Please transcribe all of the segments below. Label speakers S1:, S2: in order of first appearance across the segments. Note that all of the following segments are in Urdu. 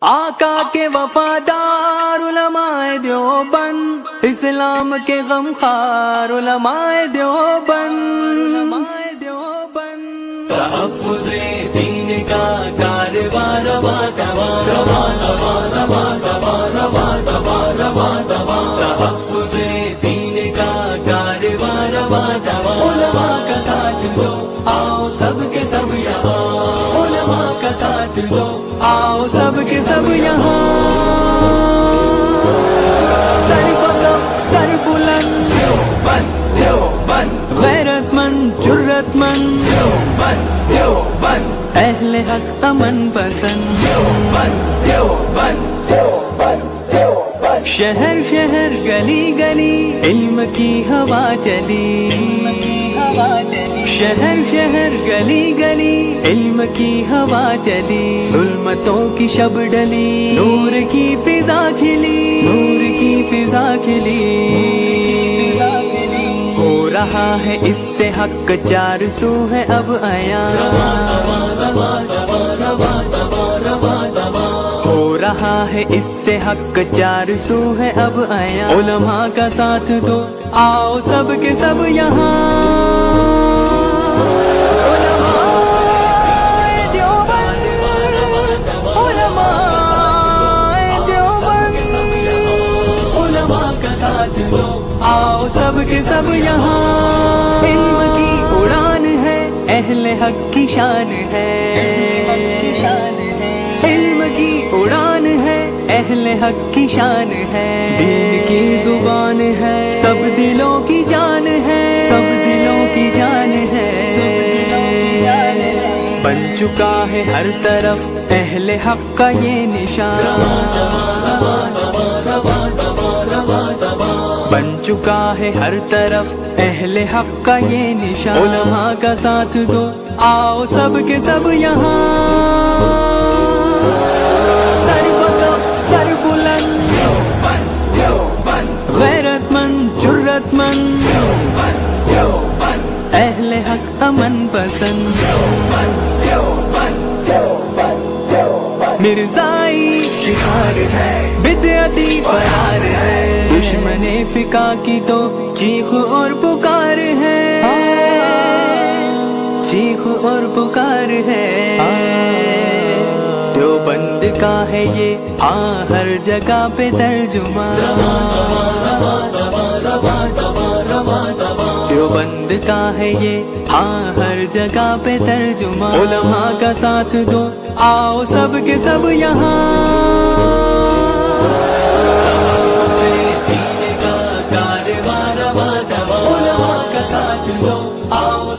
S1: آقا کے وفادار علماء دیوبند، اسلام کے غمخوار علماء دیوبند، تحفظ دین کا کارواں رواں رواں رواں رواں رواں رواں رواں رواں رواں رواں، تحفظ دین کا کارواں رواں رواں، علماء کا ساتھ دو آؤ سب کے سب یہاں، علماء کا ساتھ دو آؤ سب کے سب یہاں، سر بلند سر بلند دیوبند دیوبند، غیرت مند جرت مند دیوبند دیوبند، اہل حق امن پسند دیوبند دیوبند دیوبند دیوبند، شہر شہر گلی گلی علم کی ہوا چلی، شہر شہر گلی گلی علم کی ہوا چلی، ظلمتوں کی شب ڈلی نور کی فضا کھلی، نور کی فضا کھلی، ہو رہا ہے اس سے حق چار سو ہے اب عیاں، ہو رہا ہے اس سے حق چار سو ہے اب عیاں، علماء کا ساتھ دو آؤ سب کے سب یہاں، آؤ سب کے سب یہاں، علم کی اڑان ہے اہل حق کی شان ہے، علم کی اڑان ہے اہل حق کی شان ہے، دین کی زبان ہے سب دلوں کی جان ہے، سب دلوں کی جان ہے، بن چکا ہے ہر طرف اہل حق کا یہ نشان، بن چکا ہے ہر طرف اہل حق کا یہ نشان، علماء کا ساتھ دو آؤ سب کے سب یہاں، سر بلند سر بلند دیوبند دیوبند، غیرت مند جرت مند دیوبند دیوبند، اہل حق امن پسند دیوبند دیوبند دیوبند دیوبند، مرزائی شکار ہے بدعتی فرار ہے، دشمن فقہ کی تو چیخ اور پکار ہے، چیخ اور پکار ہے، دیوبند کا ہے یہ ہاں ہر جگہ پہ ترجمہ، دیوبند کا ہے یہ ہاں ہر جگہ پہ ترجمہ، علماء کا ساتھ دو آؤ سب کے سب یہاں،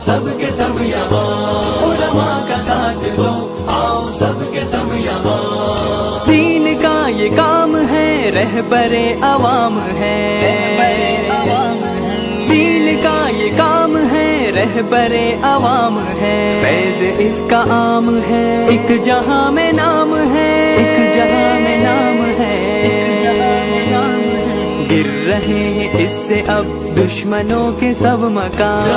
S1: سب کے سب یہاں، علماء کا ساتھ دو آؤ سب کے سب یہاں، دین کا یہ کام ہے رہبر عوام ہے، دین کا یہ کام ہے رہبر عوام ہے، فیض اس کا عام ہے ایک جہاں میں نام ہے، ایک جہاں میں نام ہے، گر رہے ہیں اس سے اب دشمنوں کے سب مکان،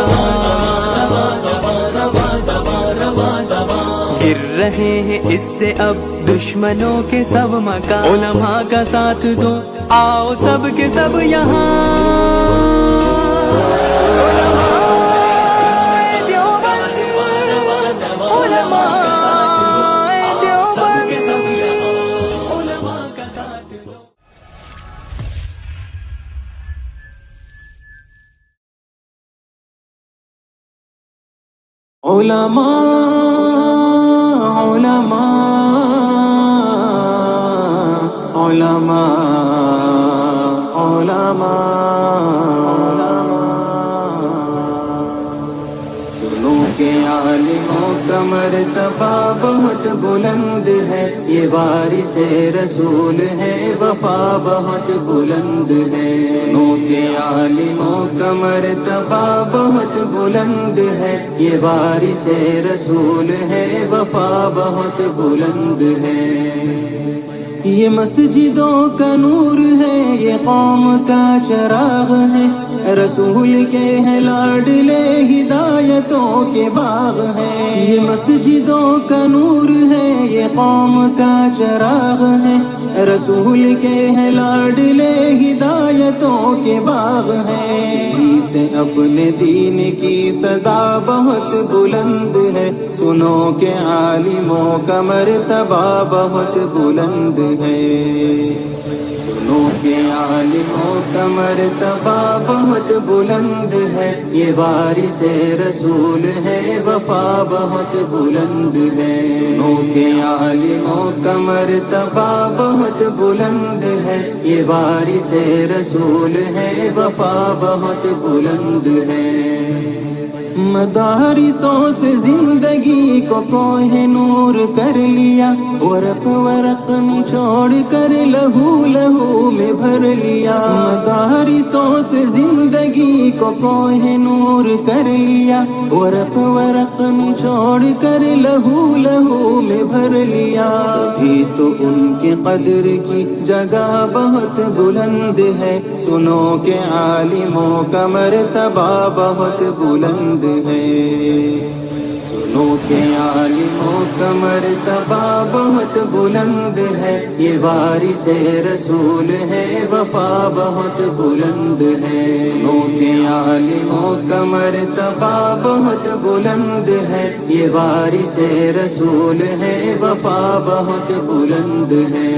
S1: گر رہے ہیں اس سے اب دشمنوں کے سب مکان، علماء کا ساتھ دو آؤ سب کے سب یہاں، علماء علماء علماء علماء، سنو کہ عالموں کا مرتبہ بہت بلند ہے، یہ وارث رسول ہے وفا بہت بلند ہے، سنو کہ عالموں کا مرتبہ بہت بلند ہے، یہ وارث رسول ہے وفا بہت بلند ہے، یہ مسجدوں کا نور ہے، یہ قوم کا چراغ ہے، رسول کے ہیں لاڈلے ہدایتوں کے باغ ہیں۔ یہ مسجدوں کا نور ہے، یہ قوم کا چراغ ہے، رسول کے ہیں لاڈلے ہدایتوں کے باغ ہیں۔ سے اپنے دین کی صدا بہت بلند ہے، سنو کہ عالموں کا مرتبہ بہت بلند ہے، سنو کہ عالموں کا مرتبہ بہت بلند ہے، یہ وارث رسول ہے، وفا بہت بلند ہے، سنو کہ عالموں کا مرتبہ بہت بلند ہے، یہ وارث رسول ہے، وفا بہت بلند ہے۔ مدارسوں سے زندگی کو کوہ نور کر لیا، ورق ورق نچوڑ کر لہو لہو میں بھر لیا۔ مدارسوں سے زندگی کو کوہ نور کر لیا، ورق ورق نچوڑ کر لہو لہو میں بھر لیا۔ بھی تو ان کے قدر کی جگہ بہت بلند ہے، سنو کہ عالموں کا مرتبہ بہت بلند ہے، سنو کہ عالموں کا مرتبہ بہت بلند ہے، یہ وارث رسول ہے، وفا بہت بلند ہے، سنو کہ عالموں کا مرتبہ بہت بلند ہے، یہ وارث رسول ہے، وفا بہت بلند ہے۔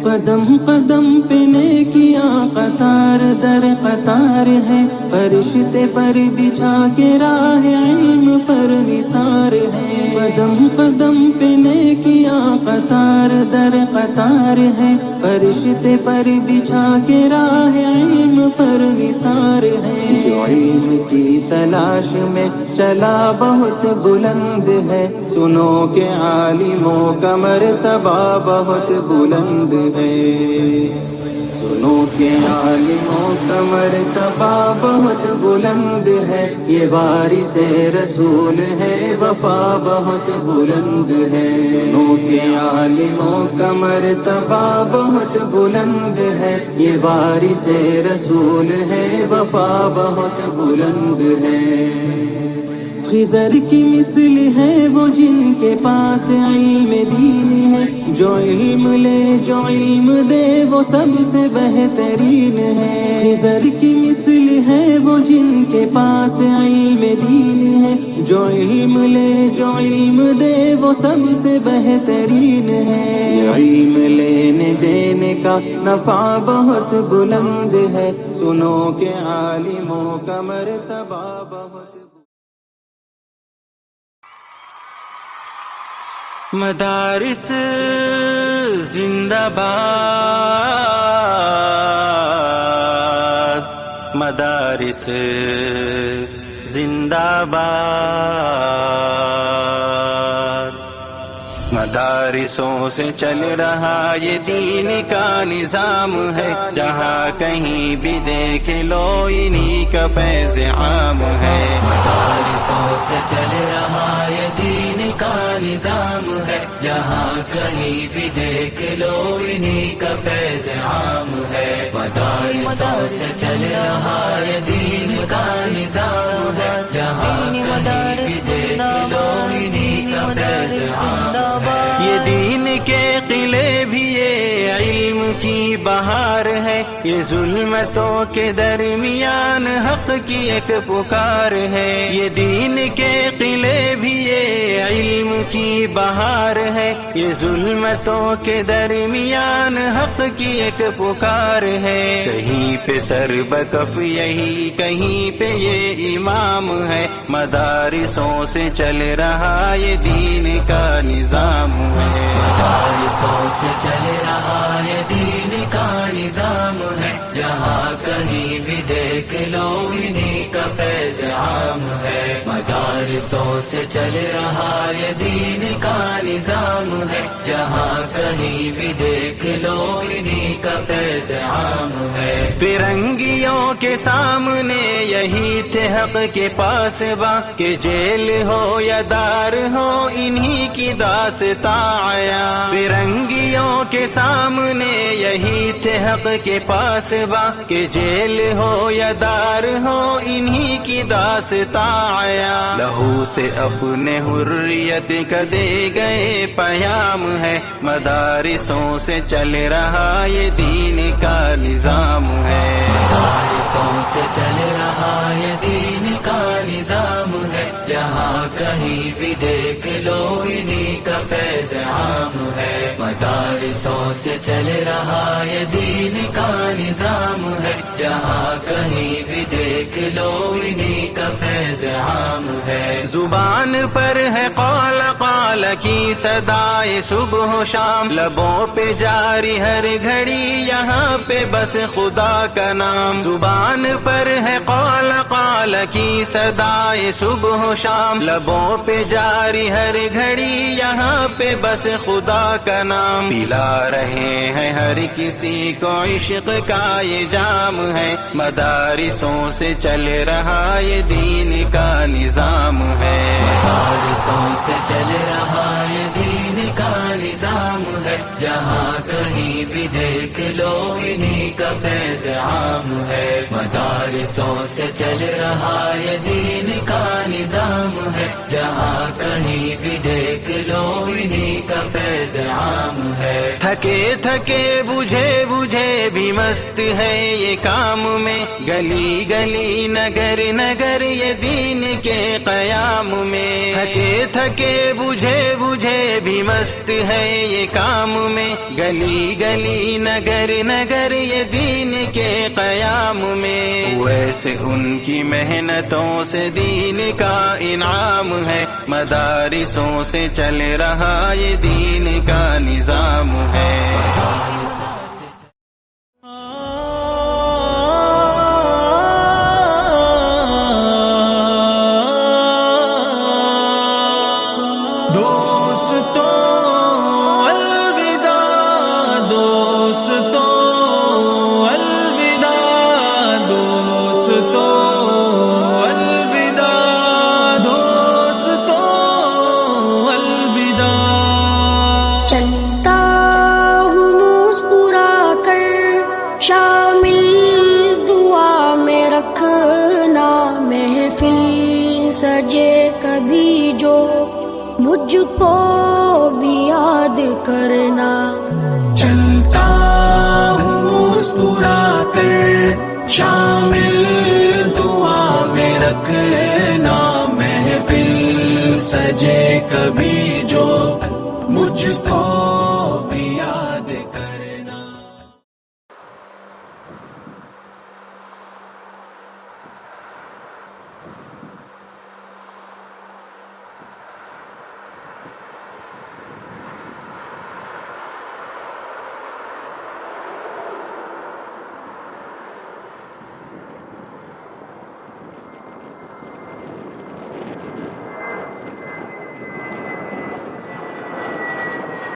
S1: قدم قدم پہ نیکیاں قطار در قطار ہے، فرشتے پر بچھا کے راہ علم پر نثار ہے۔ قدم قدم پہ نیکیاں قطار در قطار ہے، فرشتے پر بچھا کے راہ علم پر نثار ہے۔ جو علم کی تلاش میں چلا بہت بلند ہے، سنو کہ عالموں کا مرتبہ بہت بلند ہے، سنو کہ عالموں کا مرتبہ بہت بلند ہے، یہ وارث رسول ہے، وفا بہت بلند ہے، سنو کہ عالموں کا مرتبہ بہت بلند ہے، یہ وارث رسول ہے، وفا بہت بلند ہے۔ خضر کی مثل ہے وہ جن کے پاس علم دین ہے، جو علم لے جو علم دے وہ سب سے بہترین ہے۔ خضر کی مثل ہے وہ جن کے پاس علم دین ہے، جو علم لے جو علم دے وہ سب سے بہترین ہے۔ علم لینے دینے کا نفع بہت بلند ہے، سنو کہ عالموں کا مرتبہ بہت۔ مدارس زندہ باد، مدارس زندہ باد، مدارسوں سے چل رہا یہ دین کا نظام ہے، جہاں کہیں بھی دیکھ لو انہی کا فیض عام ہے۔ مدارسوں سے چل رہا یہ دین کا نظام ہے، جہاں کہیں بھی دیکھ لو انہی کا فیض عام ہے۔ مدارسوں سے چل رہا یہ دین کا نظام ہے، جہاں کہیں بھی دیکھ لو انہی کا فیض عام ہے۔ یہ دین کے قلعے بھی یہ علم کی بہار ہے، یہ ظلمتوں کے درمیان حق کی ایک پکار ہے۔ یہ دین کے قلعے بھی یہ علم کی بہار ہے، یہ ظلمتوں کے درمیان حق کی ایک پکار ہے۔ کہیں پہ سر بکف یہی کہیں پہ یہ امام ہے، مدارسوں سے چل رہا یہ دین کا نظام ہے۔ مدارسوں سے چل رہا یہ دین کا نظام ہے، جہاں کہیں بھی دیکھ لو انہی کا فیض عام ہے۔ مدارسوں سے چل رہا یہ دین کا نظام ہے، جہاں کہیں بھی دیکھ لو انہی کا فیض عام ہے۔ فرنگیوں کے سامنے یہی تھے حق کے پاس با، کہ جیل ہو یا دار ہو انہی کی داستاں آیا۔ فرنگیوں کے سامنے یہی تھے حق کے پاس با، کہ جیل ہو یا دار ہو انہی کی داستاں آیا۔ لہو سے اپنے حریت کا دے گئے پیام ہے، مدارسوں سے چل رہا یہ دین کا نظام ہے۔ مدارسوں سے چل رہا یہ دین کا نظام ہے، جہاں کہیں بھی دیکھ لو انہی کا فیض عام ہے۔ مدارسوں سے چل رہا یہ دین کا نظام ہے، جہاں کہیں بھی دیکھ لو انہی کا فیض عام ہے۔ زبان پر ہے قال قال کی صدائے صبح و شام، لبوں پہ جاری ہر گھڑی یہاں پہ بس خدا کا نام۔ زبان پر ہے قال قال کی صدائے صبح و شام، لبوں پہ جاری ہر گھڑی یہاں پہ بس خدا کا نام۔ پلا رہے ہیں ہر کسی کو عشق کا یہ جام ہے، مدارسوں سے چل رہا یہ دین کا نظام ہے۔ مدارسوں سے چل رہا یہ دین کا نظام ہے، جہاں کہیں بھی دیکھ لو انہی کا فیض عام ہے۔ مدارسوں سے چل رہا یہ دین کا نظام ہے، جہاں کہیں بھی دیکھ لو انہی کا فیض عام ہے۔ تھکے تھکے بجھے بجھے بھی مست ہے یہ کام میں، گلی گلی نگر نگر یہ دین کے قیام میں۔ تھکے تھکے بجھے بجھے بھی مست ہے یہ کام میں، گلی گلی نگر نگر یہ دین کے قیام میں۔ ویسے ان کی محنتوں سے دین کا انعام ہے، مدارسوں سے چل رہا یہ دین کا نظام ہے۔
S2: سجے کبھی جو مجھ کو بھی یاد کرنا،
S1: چلتا ہوں مسکرا کر شامل دعا میں رکھنا، محفل سجے کبھی جو مجھ کو بھی یاد کرنا۔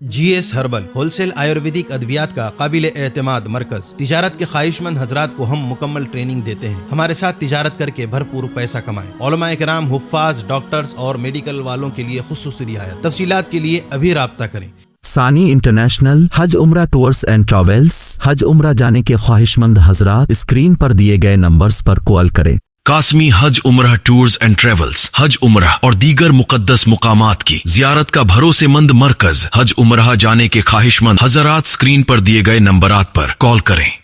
S3: G S herbal wholesale Ayurvedic ادویات کا قابل اعتماد مرکز۔ تجارت کے خواہش مند حضرات کو ہم مکمل ٹریننگ دیتے ہیں، ہمارے ساتھ تجارت کر کے بھرپور پیسہ کمائیں۔ علماء کرام، حفاظ، ڈاکٹرز اور میڈیکل والوں کے لیے خصوصی رعایت۔ تفصیلات کے لیے ابھی رابطہ کریں۔
S4: ثانی انٹرنیشنل حج عمرہ ٹورز اینڈ ٹریولز۔ حج عمرہ جانے کے خواہش مند حضرات اسکرین پر دیے گئے نمبرز پر کال کریں۔
S5: قاسمی حج عمرہ ٹورز اینڈ ٹریولز حج عمرہ اور دیگر مقدس مقامات کی زیارت کا بھروسے مند مرکز۔ حج عمرہ جانے کے خواہش مند حضرات اسکرین پر دیے گئے نمبرات پر کال کریں۔